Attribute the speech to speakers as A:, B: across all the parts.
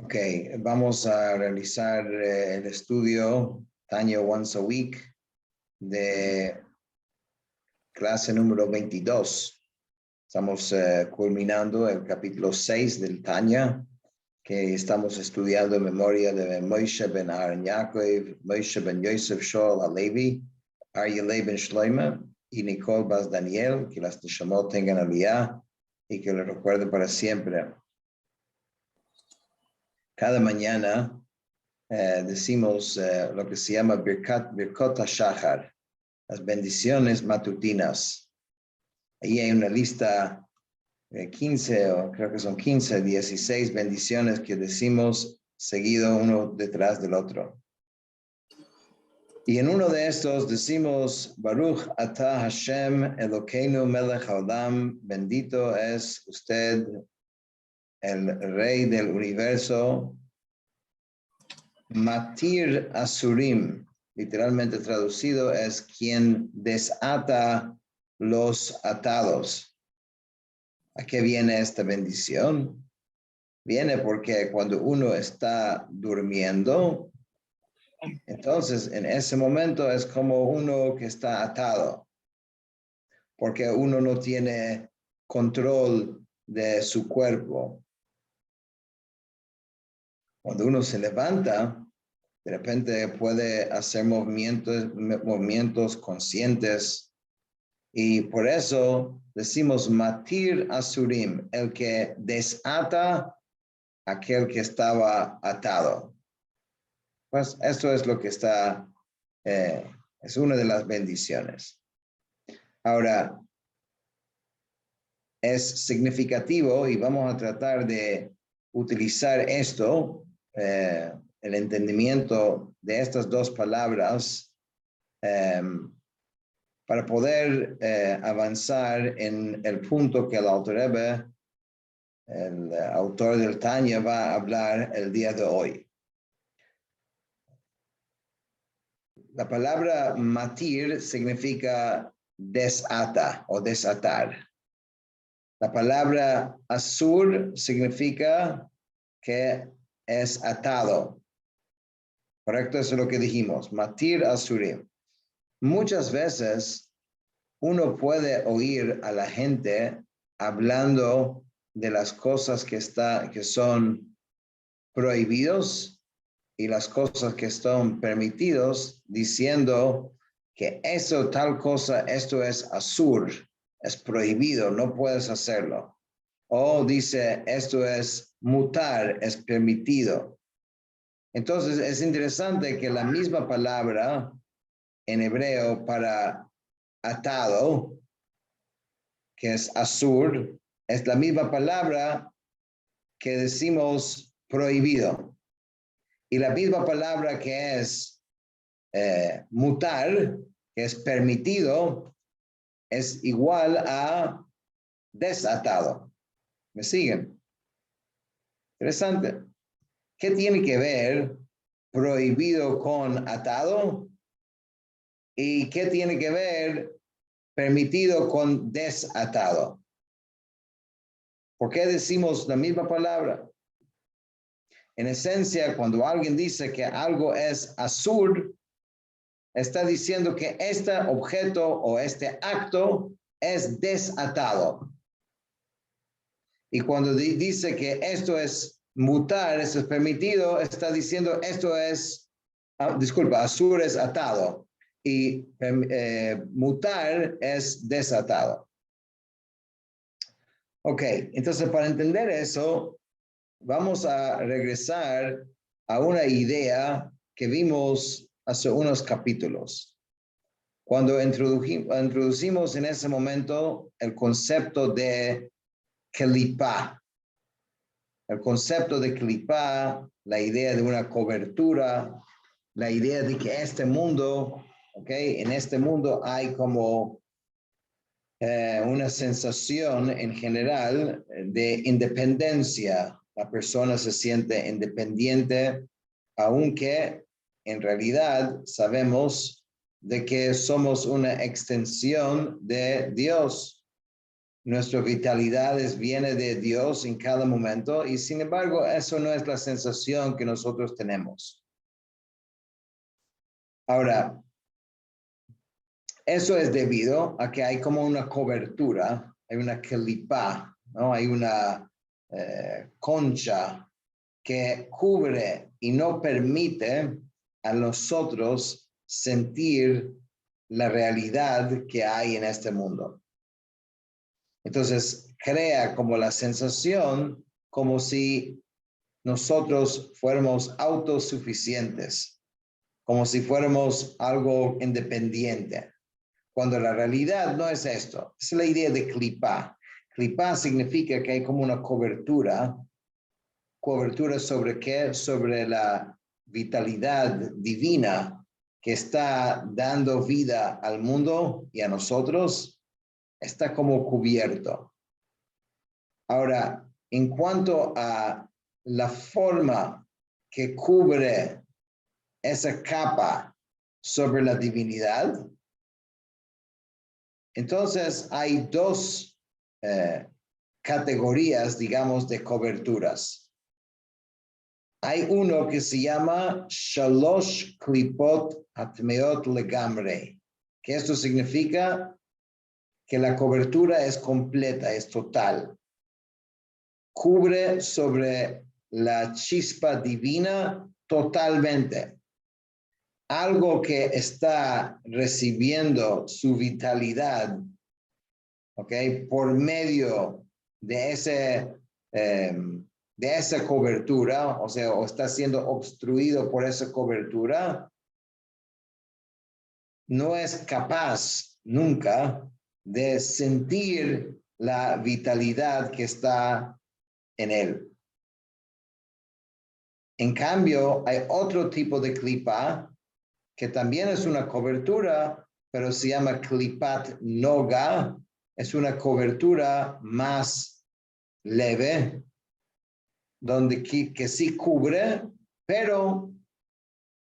A: Ok, vamos a realizar el estudio Tanya Once a Week de clase número 22. Estamos culminando el capítulo 6 del Tanya, que estamos estudiando en memoria de Moshe ben Aaron Yaakov, Moshe ben Yosef Shaul Halevi, Aryeh ben Shloima y Nicole Bas Daniel, que las Neshamot tengan aliyah y que lo recuerden para siempre. Cada mañana decimos lo que se llama Birkot HaShachar, las bendiciones matutinas. Ahí hay una lista de 15, o creo que son 15, 16 bendiciones que decimos seguido uno detrás del otro. Y en uno de estos decimos, Baruch Atah Hashem Elokeinu Melech Haolam, bendito es usted, el Rey del Universo, Matir Asurim, literalmente traducido, es quien desata los atados. ¿A qué viene esta bendición? Viene porque cuando uno está durmiendo, entonces en ese momento es como uno que está atado, porque uno no tiene control de su cuerpo. Cuando uno se levanta, de repente puede hacer movimientos conscientes, y por eso decimos Matir Asurim, el que desata aquel que estaba atado. Pues esto es lo que está, es una de las bendiciones. Ahora, es significativo y vamos a tratar de utilizar esto, el entendimiento de estas dos palabras, para poder avanzar en el punto que el autor del Tanya, va a hablar el día de hoy. La palabra matir significa desata o desatar. La palabra asur significa que es atado. Correcto, eso es lo que dijimos. Matir asurim. Muchas veces uno puede oír a la gente hablando de las cosas que son prohibidos y las cosas que son permitidos, diciendo que eso, tal cosa, esto es asur, es prohibido, no puedes hacerlo. O dice, esto es mutar, es permitido. Entonces es interesante que la misma palabra en hebreo para atado, que es asur, es la misma palabra que decimos prohibido. Y la misma palabra que es mutar, que es permitido, es igual a desatado. ¿Me siguen? Interesante. ¿Qué tiene que ver prohibido con atado? ¿Y qué tiene que ver permitido con desatado? ¿Por qué decimos la misma palabra? En esencia, cuando alguien dice que algo es asur, está diciendo que este objeto o este acto es desatado. Y cuando dice que esto es mutar, esto es permitido, está diciendo esto es, asur es atado y mutar es desatado. Ok, entonces para entender eso, vamos a regresar a una idea que vimos hace unos capítulos, cuando introducimos en ese momento el concepto de kelipá. El concepto de kelipá, la idea de una cobertura, la idea de que este mundo, en este mundo hay como una sensación en general de independencia. La persona se siente independiente, aunque en realidad sabemos de que somos una extensión de Dios. nuestra vitalidad viene de Dios en cada momento y sin embargo eso no es la sensación que nosotros tenemos. Ahora, eso es debido a que hay como una cobertura, hay una kelipá, ¿no? Hay una concha que cubre y no permite a nosotros sentir la realidad que hay en este mundo. Entonces, crea como la sensación como si nosotros fuéramos autosuficientes, como si fuéramos algo independiente, cuando la realidad no es esto. Es la idea de clipá. Clipá significa que hay como una cobertura sobre qué, sobre la vitalidad divina que está dando vida al mundo y a nosotros, está como cubierto. Ahora, en cuanto a la forma que cubre esa capa sobre la divinidad, entonces hay dos categorías, digamos, de coberturas. Hay uno que se llama Shalosh Klipot Atmeot Legamre, que esto significa que la cobertura es completa, es total. Cubre sobre la chispa divina totalmente. Algo que está recibiendo su vitalidad, ¿ok? Por medio de esa cobertura, o sea, o está siendo obstruido por esa cobertura, no es capaz nunca de sentir la vitalidad que está en él. En cambio, hay otro tipo de clipa que también es una cobertura, pero se llama clipat noga, es una cobertura más leve, donde que sí cubre, pero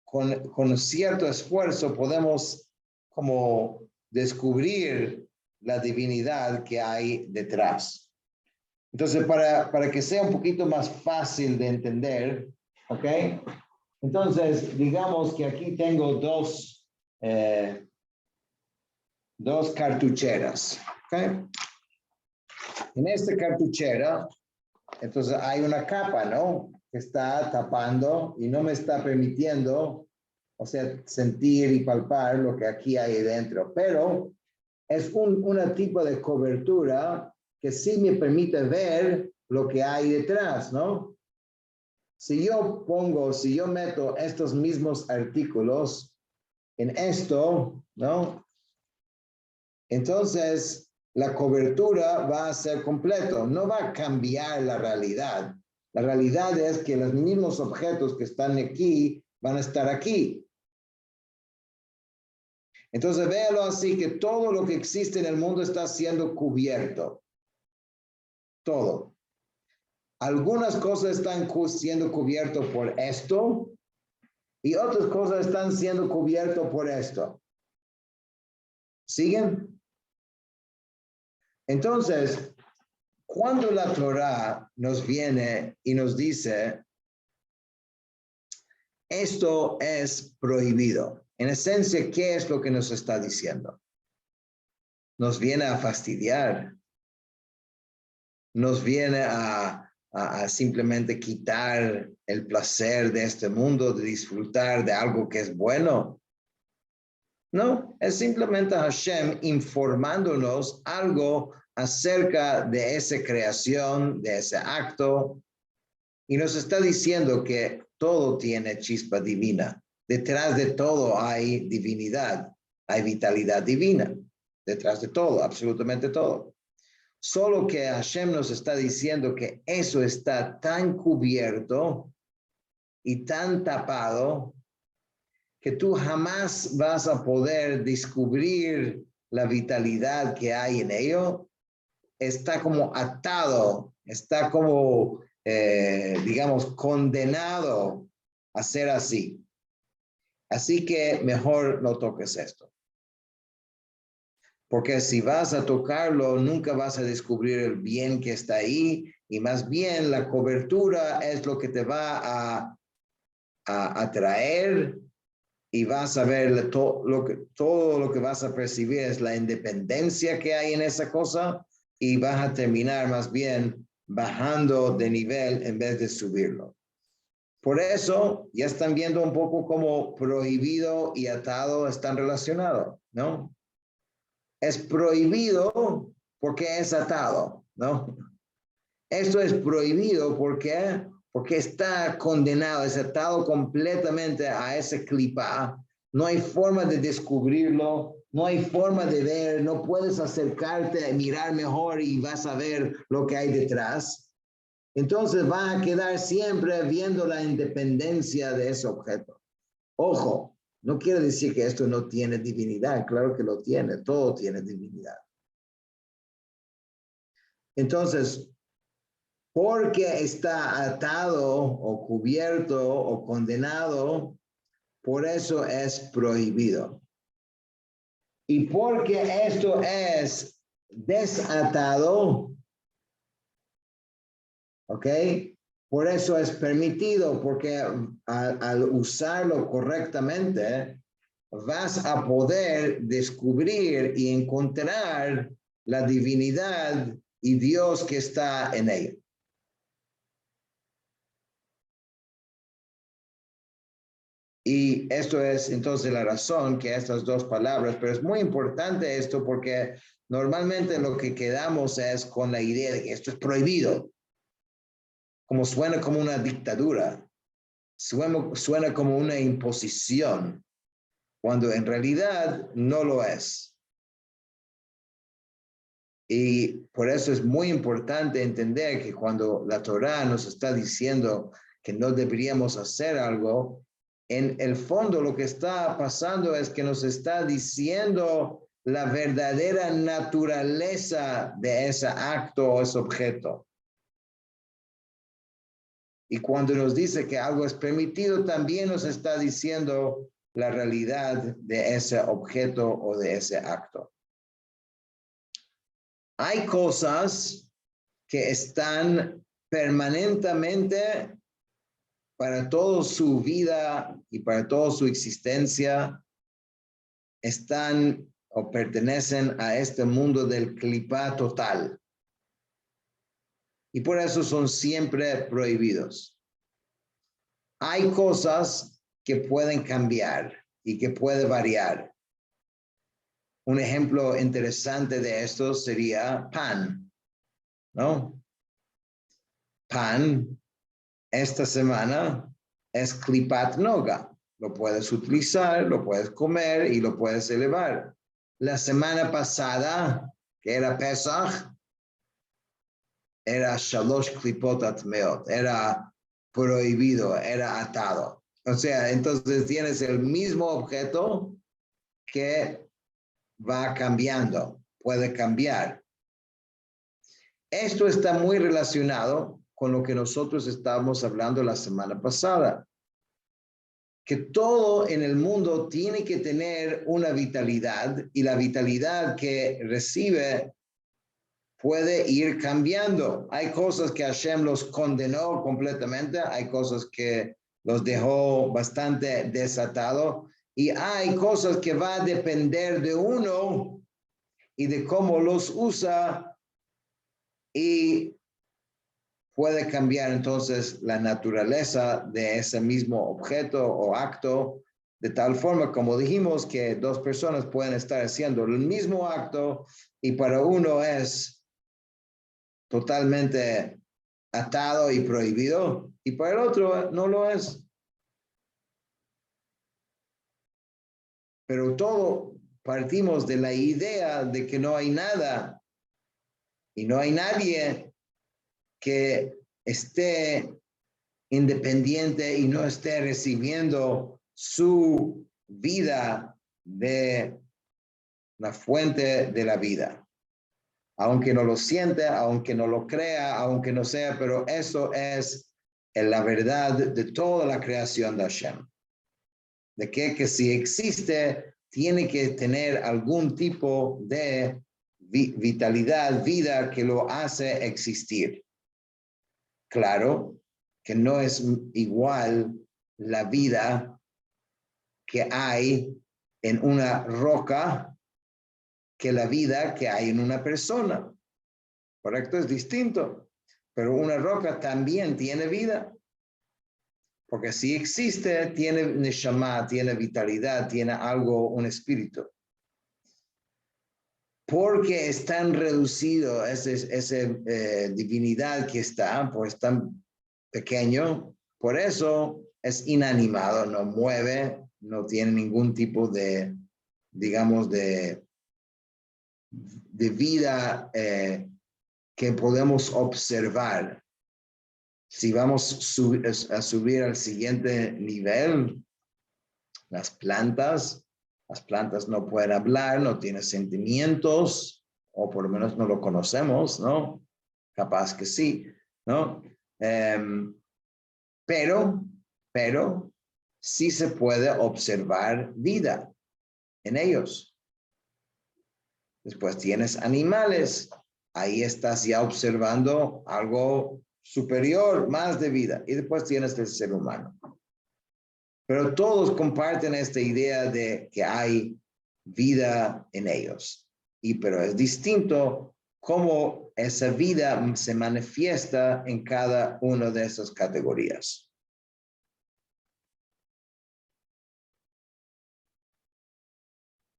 A: con cierto esfuerzo podemos como descubrir la divinidad que hay detrás. Entonces, para que sea un poquito más fácil de entender, ¿ok? Entonces, digamos que aquí tengo dos cartucheras, ¿ok? En esta cartuchera, entonces hay una capa, ¿no? Que está tapando y no me está permitiendo, o sea, sentir y palpar lo que aquí hay dentro. Pero es un tipo de cobertura que sí me permite ver lo que hay detrás, ¿no? Si yo meto estos mismos artículos en esto, ¿no? Entonces, la cobertura va a ser completo, no va a cambiar la realidad. La realidad es que los mismos objetos que están aquí van a estar aquí. Entonces, véalo así, que todo lo que existe en el mundo está siendo cubierto. Todo. Algunas cosas están siendo cubiertas por esto y otras cosas están siendo cubiertas por esto. ¿Siguen? Entonces, cuando la Torá nos viene y nos dice, esto es prohibido, en esencia, ¿qué es lo que nos está diciendo? Nos viene a fastidiar, nos viene a simplemente quitar el placer de este mundo, de disfrutar de algo que es bueno. No, es simplemente Hashem informándonos algo acerca de esa creación, de ese acto, y nos está diciendo que todo tiene chispa divina. Detrás de todo hay divinidad, hay vitalidad divina. Detrás de todo, absolutamente todo. Solo que Hashem nos está diciendo que eso está tan cubierto y tan tapado que tú jamás vas a poder descubrir la vitalidad que hay en ello. Está como atado, está como, digamos, condenado a ser así. Así que mejor no toques esto. Porque si vas a tocarlo, nunca vas a descubrir el bien que está ahí, y más bien la cobertura es lo que te va a atraer, y vas a ver todo lo que vas a percibir es la independencia que hay en esa cosa, y vas a terminar más bien bajando de nivel en vez de subirlo. Por eso ya están viendo un poco cómo prohibido y atado están relacionados, ¿no? Es prohibido porque es atado, ¿no? Esto es prohibido porque está condenado, es atado completamente a ese clipa. No hay forma de descubrirlo, no hay forma de ver, no puedes acercarte, mirar mejor y vas a ver lo que hay detrás. Entonces vas a quedar siempre viendo la independencia de ese objeto. Ojo, no quiere decir que esto no tiene divinidad, claro que lo tiene, todo tiene divinidad. Entonces, porque está atado o cubierto o condenado, por eso es prohibido. Y porque esto es desatado, ¿ok? Por eso es permitido, porque al usarlo correctamente, vas a poder descubrir y encontrar la divinidad y Dios que está en ella. Y esto es entonces la razón que estas dos palabras, pero es muy importante esto porque normalmente lo que quedamos es con la idea de que esto es prohibido, como suena como una dictadura, suena como una imposición, cuando en realidad no lo es. Y por eso es muy importante entender que cuando la Torá nos está diciendo que no deberíamos hacer algo, en el fondo lo que está pasando es que nos está diciendo la verdadera naturaleza de ese acto o ese objeto. Y cuando nos dice que algo es permitido, también nos está diciendo la realidad de ese objeto o de ese acto. Hay cosas que están permanentemente para toda su vida y para toda su existencia, están o pertenecen a este mundo del clipá total. Y por eso son siempre prohibidos. Hay cosas que pueden cambiar y que puede variar. Un ejemplo interesante de esto sería pan, ¿no? Pan esta semana es klipat noga. Lo puedes utilizar, lo puedes comer y lo puedes elevar. La semana pasada, que era Pesach, era shalosh klipot atmeot, era prohibido, era atado. O sea, entonces tienes el mismo objeto que va cambiando, puede cambiar. Esto está muy relacionado con lo que nosotros estábamos hablando la semana pasada, que todo en el mundo tiene que tener una vitalidad y la vitalidad que recibe puede ir cambiando. Hay cosas que Hashem los condenó completamente, hay cosas que los dejó bastante desatados y hay cosas que va a depender de uno y de cómo los usa y puede cambiar entonces la naturaleza de ese mismo objeto o acto, de tal forma, como dijimos, que dos personas pueden estar haciendo el mismo acto y para uno es totalmente atado y prohibido y para el otro no lo es. Pero todo partimos de la idea de que no hay nada y no hay nadie que esté independiente y no esté recibiendo su vida de la fuente de la vida. Aunque no lo siente, aunque no lo crea, aunque no sea, pero eso es la verdad de toda la creación de Hashem. De que si existe, tiene que tener algún tipo de vitalidad, vida que lo hace existir. Claro que no es igual la vida que hay en una roca que la vida que hay en una persona. ¿Correcto? Es distinto. Pero una roca también tiene vida. Porque si existe, tiene neshama, tiene vitalidad, tiene algo, un espíritu. Porque es tan reducido esa divinidad que está, pues tan pequeño, por eso es inanimado, no mueve, no tiene ningún tipo de, digamos, de vida que podemos observar. Si vamos a subir al siguiente nivel, las plantas no pueden hablar, no tienen sentimientos, o por lo menos no lo conocemos, ¿no? Capaz que sí, ¿no? Pero sí se puede observar vida en ellos. Después tienes animales, ahí estás ya observando algo superior, más de vida. Y después tienes el ser humano. Pero todos comparten esta idea de que hay vida en ellos. Pero es distinto cómo esa vida se manifiesta en cada una de esas categorías.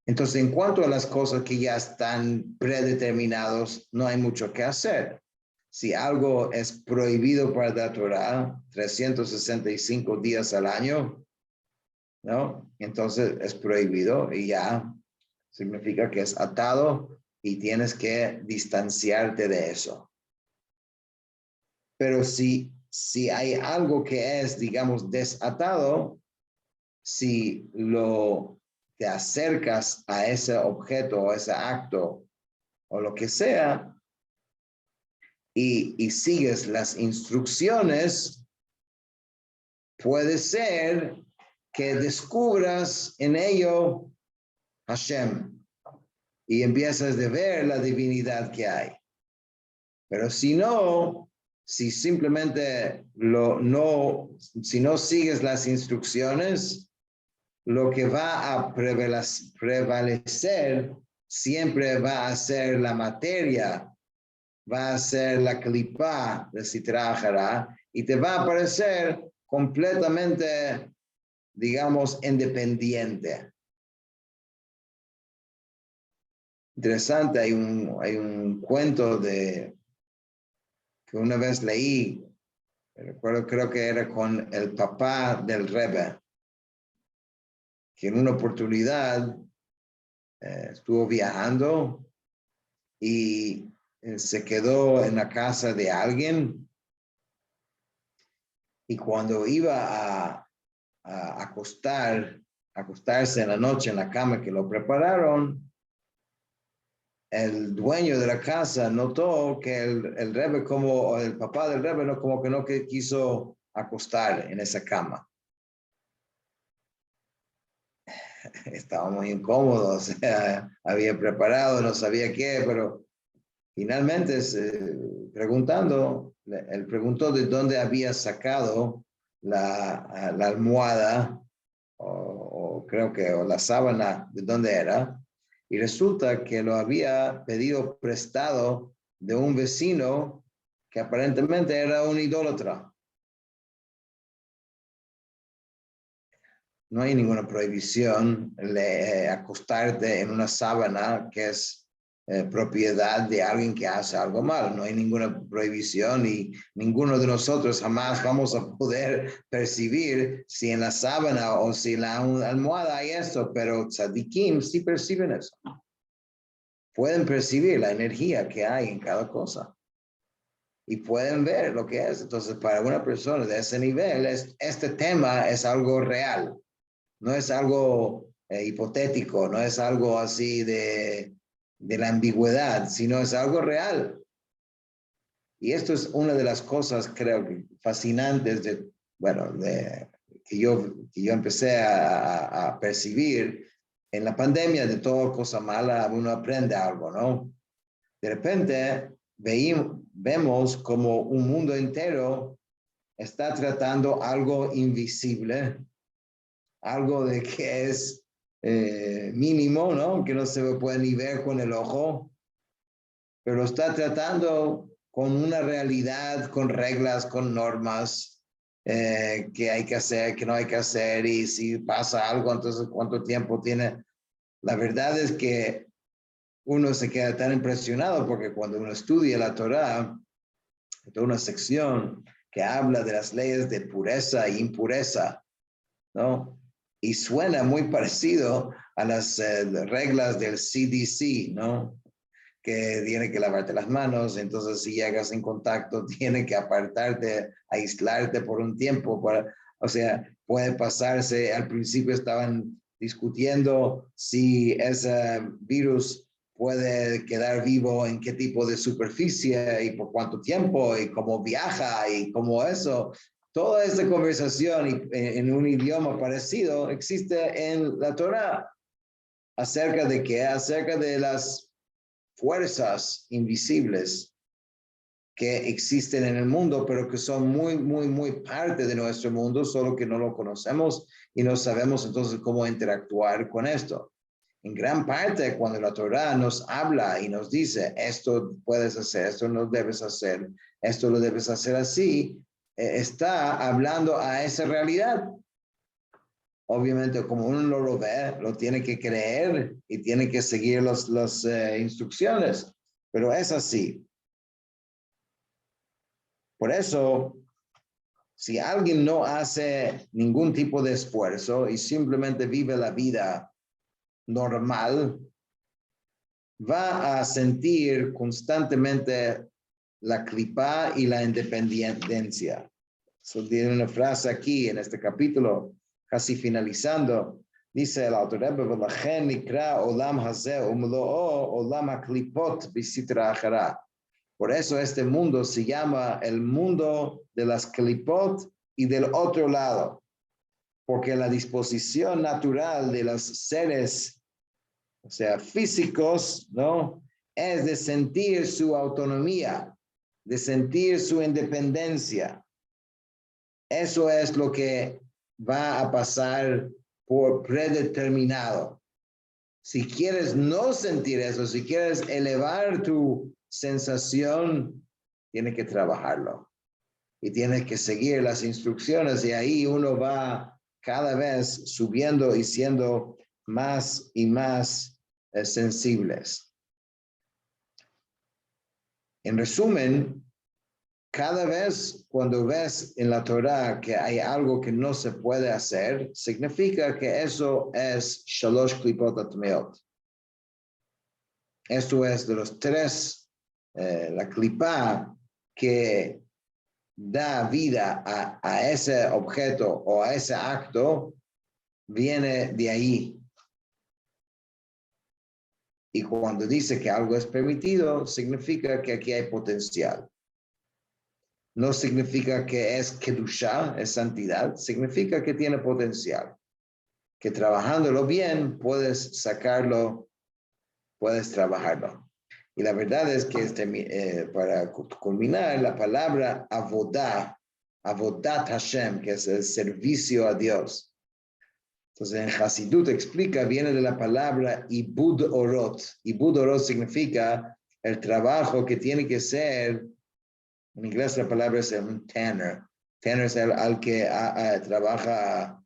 A: Entonces, en cuanto a las cosas que ya están predeterminados, no hay mucho que hacer. Si algo es prohibido para la Torah, 365 días al año, ¿no? Entonces es prohibido y ya significa que es atado y tienes que distanciarte de eso. Pero si hay algo que es, digamos, desatado, si te acercas a ese objeto o ese acto o lo que sea y sigues las instrucciones, puede ser que descubras en ello Hashem y empiezas a ver la divinidad que hay. Pero si no, si simplemente si no sigues las instrucciones, lo que va a prevalecer siempre va a ser la materia, va a ser la clipa de Sitra Achara y te va a parecer completamente, digamos, independiente. Interesante, hay un cuento que una vez leí, recuerdo, creo que era con el papá del Rebbe, que en una oportunidad estuvo viajando y se quedó en la casa de alguien y cuando iba a acostarse en la noche en la cama que lo prepararon, el dueño de la casa notó que el Rebbe, como el papá del Rebbe, no, como que no quiso acostar en esa cama. Estaba muy incómodo, o sea, había preparado, no sabía qué, pero finalmente él preguntó de dónde había sacado la almohada, o creo que o la sábana, de dónde era, y resulta que lo había pedido prestado de un vecino que aparentemente era un idólatra. No hay ninguna prohibición de acostarte en una sábana que es propiedad de alguien que hace algo mal. No hay ninguna prohibición y ninguno de nosotros jamás vamos a poder percibir si en la sábana o si en la almohada hay esto, pero tzadikim sí perciben eso. Pueden percibir la energía que hay en cada cosa y pueden ver lo que es. Entonces, para una persona de ese nivel, este tema es algo real. No es algo hipotético, no es algo así de la ambigüedad, sino es algo real. Y esto es una de las cosas, creo que fascinantes que yo empecé a percibir en la pandemia de toda cosa mala uno aprende algo, ¿no? De repente vemos como un mundo entero está tratando algo invisible, algo de que es mínimo, ¿no? Que no se puede ni ver con el ojo, pero está tratando con una realidad, con reglas, con normas que hay que hacer, que no hay que hacer, y si pasa algo, entonces cuánto tiempo tiene. La verdad es que uno se queda tan impresionado porque cuando uno estudia la Torá, hay toda una sección que habla de las leyes de pureza e impureza, ¿no? Y suena muy parecido a las reglas del CDC, ¿no? Que tiene que lavarte las manos, entonces si llegas en contacto, tiene que apartarte, aislarte por un tiempo, o sea, puede pasarse, al principio estaban discutiendo si ese virus puede quedar vivo en qué tipo de superficie y por cuánto tiempo y cómo viaja y cómo eso. Toda esta conversación en un idioma parecido existe en la Torá. ¿Acerca de qué? Acerca de las fuerzas invisibles que existen en el mundo, pero que son muy, muy, muy parte de nuestro mundo, solo que no lo conocemos y no sabemos entonces cómo interactuar con esto. En gran parte, cuando la Torá nos habla y nos dice, esto puedes hacer, esto no debes hacer, esto lo debes hacer así, está hablando a esa realidad. Obviamente, como uno no lo ve, lo tiene que creer y tiene que seguir las instrucciones, pero es así. Por eso, si alguien no hace ningún tipo de esfuerzo y simplemente vive la vida normal, va a sentir constantemente la clipa y la independencia. So, tiene una frase aquí en este capítulo, casi finalizando, dice el autor, por eso este mundo se llama el mundo de las clipot y del otro lado, porque la disposición natural de los seres, o sea, físicos, ¿no? Es de sentir su autonomía, de sentir su independencia. Eso es lo que va a pasar por predeterminado. Si quieres no sentir eso, si quieres elevar tu sensación, tienes que trabajarlo. Y tienes que seguir las instrucciones y ahí uno va cada vez subiendo y siendo más y más sensibles. En resumen, cada vez cuando ves en la Torá que hay algo que no se puede hacer, significa que eso es Shalosh Klipot Atmeot. Esto es de los tres, la clipa que da vida a ese objeto o a ese acto, viene de ahí. Y cuando dice que algo es permitido, significa que aquí hay potencial. No significa que es kedusha, es santidad, significa que tiene potencial. Que trabajándolo bien puedes sacarlo, puedes trabajarlo. Y la verdad es que para culminar, la palabra avodah, avodat Hashem, que es el servicio a Dios. Entonces en Hasidut explica, viene de la palabra ibud orot. Ibud orot significa el trabajo que tiene que ser, en inglés la palabra es un tanner. Tanner es al que trabaja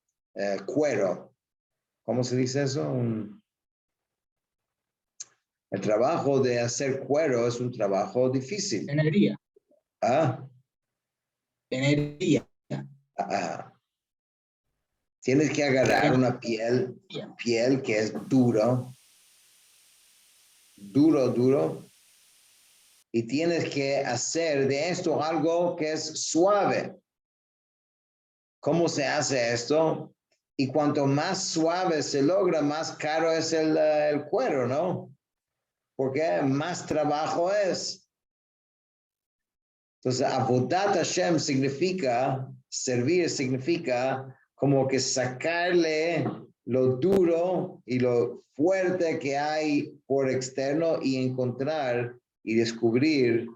A: cuero. ¿Cómo se dice eso? El trabajo de hacer cuero es un trabajo difícil.
B: Tenería.
A: ¿Ah?
B: Tenería.
A: Tienes que agarrar una piel que es duro, y tienes que hacer de esto algo que es suave. ¿Cómo se hace esto? Y cuanto más suave se logra, más caro es el cuero, ¿no? Porque más trabajo es. Entonces, avodat Hashem significa, servir significa como que sacarle lo duro y lo fuerte que hay por externo y encontrar y descubrir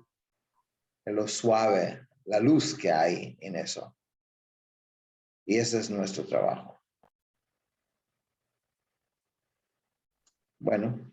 A: lo suave, la luz que hay en eso. Y ese es nuestro trabajo. Bueno.